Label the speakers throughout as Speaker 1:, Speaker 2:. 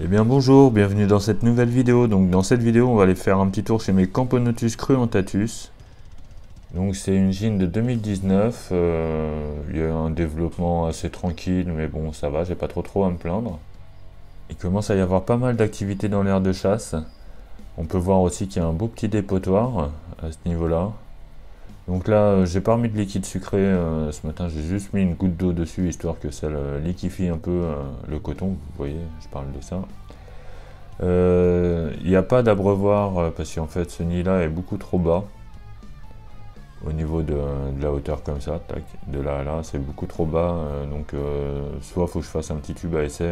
Speaker 1: Eh bien bonjour, bienvenue dans cette nouvelle vidéo. Donc dans cette vidéo on va aller faire un petit tour chez mes Camponotus cruentatus. Donc c'est une gine de 2019, il y a un développement assez tranquille mais bon ça va, j'ai pas trop à me plaindre. Il commence à y avoir pas mal d'activités dans l'aire de chasse. On peut voir aussi qu'il y a un beau petit dépotoir à ce niveau là. Donc là j'ai pas remis de liquide sucré ce matin, j'ai juste mis une goutte d'eau dessus histoire que ça liquéfie un peu le coton, vous voyez, je parle de ça. Il n'y a pas d'abreuvoir parce qu'en fait ce nid là est beaucoup trop bas au niveau de la hauteur comme ça, tac, de là à là c'est beaucoup trop bas, donc soit faut que je fasse un petit tube à essai,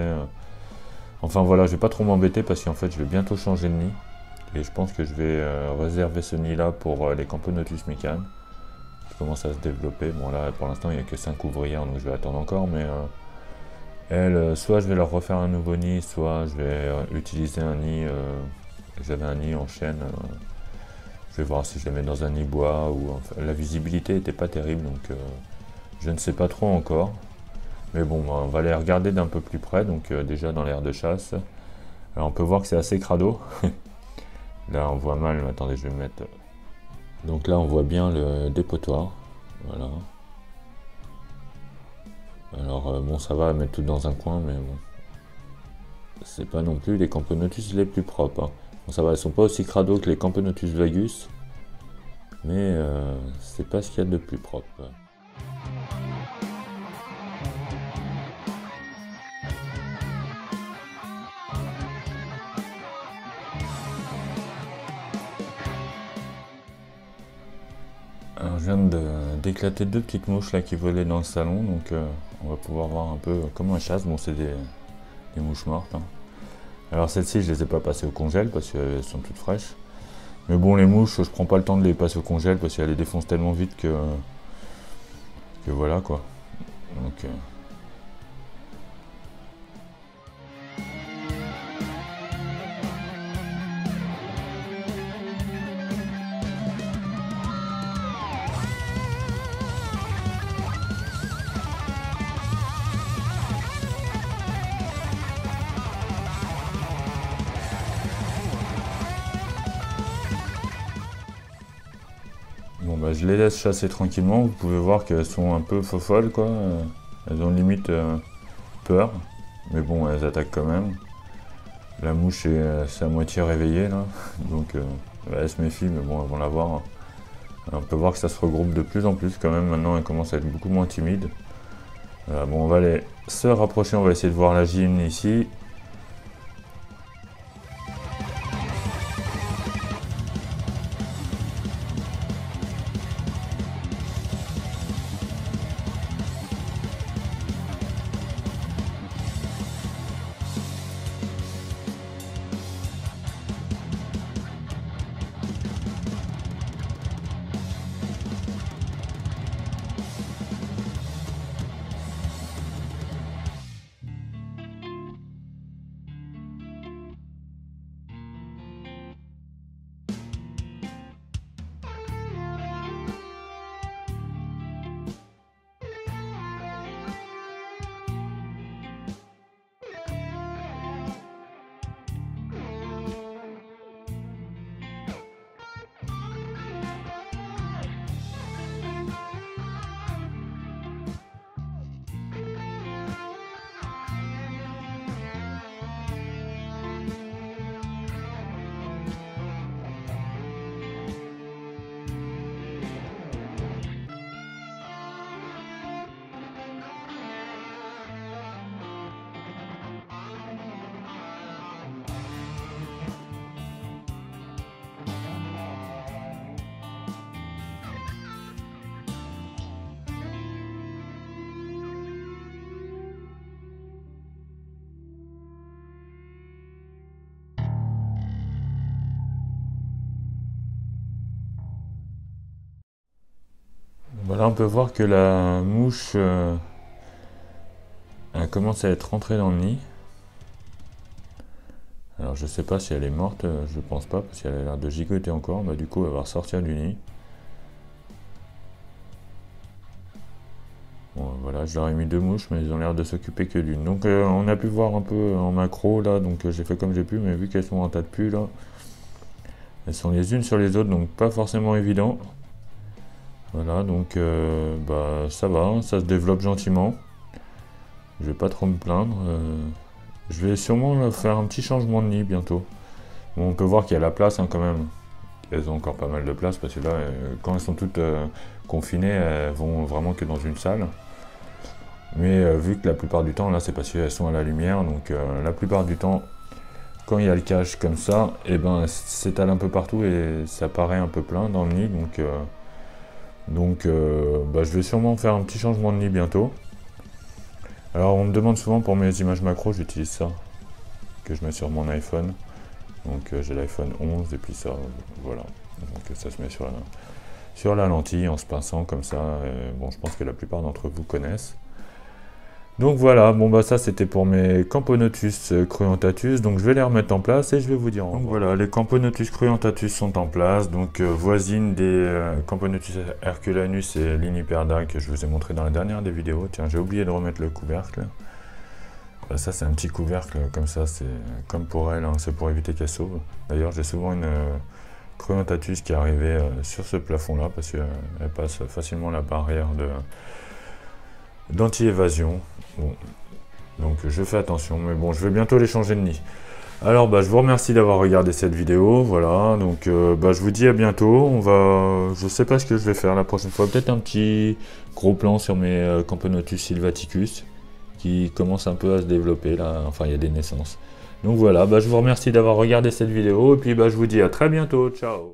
Speaker 1: enfin voilà, je vais pas trop m'embêter parce qu'en fait je vais bientôt changer de nid et je pense que je vais réserver ce nid là pour les Camponotus mican qui commencent à se développer. Bon là pour l'instant il n'y a que 5 ouvrières donc je vais attendre encore, mais elles, soit je vais leur refaire un nouveau nid, soit je vais utiliser un nid. J'avais un nid en chêne. Je vais voir si je les mets dans un nid bois ou. Enfin, la visibilité n'était pas terrible donc je ne sais pas trop encore. Mais bon, on va les regarder d'un peu plus près. Donc déjà dans l'aire de chasse. Alors on peut voir que c'est assez crado. Là on voit mal. Attendez, je vais mettre. Donc là on voit bien le dépotoir. Voilà. Alors bon, ça va mettre tout dans un coin, mais bon. C'est pas non plus les Camponotus les plus propres, hein. Bon, ça va, elles sont pas aussi crado que les Camponotus vagus, mais c'est pas ce qu'il y a de plus propre. Alors je viens d'éclater deux petites mouches là qui volaient dans le salon, donc on va pouvoir voir un peu comment elles chassent. Bon, c'est des mouches mortes, hein. Alors celles-ci je les ai pas passées au congèle parce qu'elles sont toutes fraîches. Mais bon, les mouches je prends pas le temps de les passer au congèle parce qu'elles les défoncent tellement vite que voilà quoi. Donc bon bah je les laisse chasser tranquillement, vous pouvez voir qu'elles sont un peu folles quoi, elles ont limite peur, mais bon elles attaquent quand même. La mouche c'est à moitié réveillée là, donc elle se méfie, mais bon elles vont la voir, hein. On peut voir que ça se regroupe de plus en plus quand même, maintenant elles commencent à être beaucoup moins timides. Bon on va aller se rapprocher, on va essayer de voir la gine ici. Voilà, on peut voir que la mouche elle commence à être rentrée dans le nid. Alors je sais pas si elle est morte, je pense pas, parce qu'elle a l'air de gigoter encore. Bah du coup elle va ressortir du nid. Bon voilà, Voilà, je leur ai mis 2 mouches, mais ils ont l'air de s'occuper que d'une. Donc on a pu voir un peu en macro là, donc j'ai fait comme j'ai pu, mais vu qu'elles sont en tas de pus là, elles sont les unes sur les autres, donc pas forcément évident. Voilà, donc bah, ça va, hein, ça se développe gentiment. Je vais pas trop me plaindre. Je vais sûrement faire un petit changement de nid bientôt. Bon, on peut voir qu'il y a la place hein, quand même. Elles ont encore pas mal de place parce que là, quand elles sont toutes confinées, elles vont vraiment que dans une salle. Mais vu que la plupart du temps, là, c'est parce qu'elles sont à la lumière, donc la plupart du temps, quand il y a le cache comme ça, et ben, s'étale un peu partout et ça paraît un peu plein dans le nid. Donc bah, je vais sûrement faire un petit changement de nid bientôt. Alors, on me demande souvent pour mes images macro, j'utilise ça, que je mets sur mon iPhone. Donc j'ai l'iPhone 11 et puis ça, voilà. Donc ça se met sur la lentille en se pinçant comme ça. Bon, je pense que la plupart d'entre vous connaissent. Donc voilà, bon bah ça c'était pour mes Camponotus cruentatus, donc je vais les remettre en place et je vais vous dire. Donc voilà, les Camponotus cruentatus sont en place, donc voisine des Camponotus herculanus et Liniperda que je vous ai montré dans la dernière des vidéos. Tiens, j'ai oublié de remettre le couvercle. Bah, ça c'est un petit couvercle comme ça, c'est comme pour elle, hein, c'est pour éviter qu'elle sauve. D'ailleurs j'ai souvent une cruentatus qui est arrivée sur ce plafond là parce qu'elle passe facilement la barrière d'anti-évasion. Bon, donc je fais attention, mais bon, je vais bientôt les changer de nid. Alors, bah, je vous remercie d'avoir regardé cette vidéo, voilà, donc bah, je vous dis à bientôt. Je sais pas ce que je vais faire la prochaine fois, peut-être un petit gros plan sur mes Camponotus sylvaticus, qui commence un peu à se développer, là, enfin, il y a des naissances. Donc voilà, bah, je vous remercie d'avoir regardé cette vidéo, et puis bah, je vous dis à très bientôt, ciao.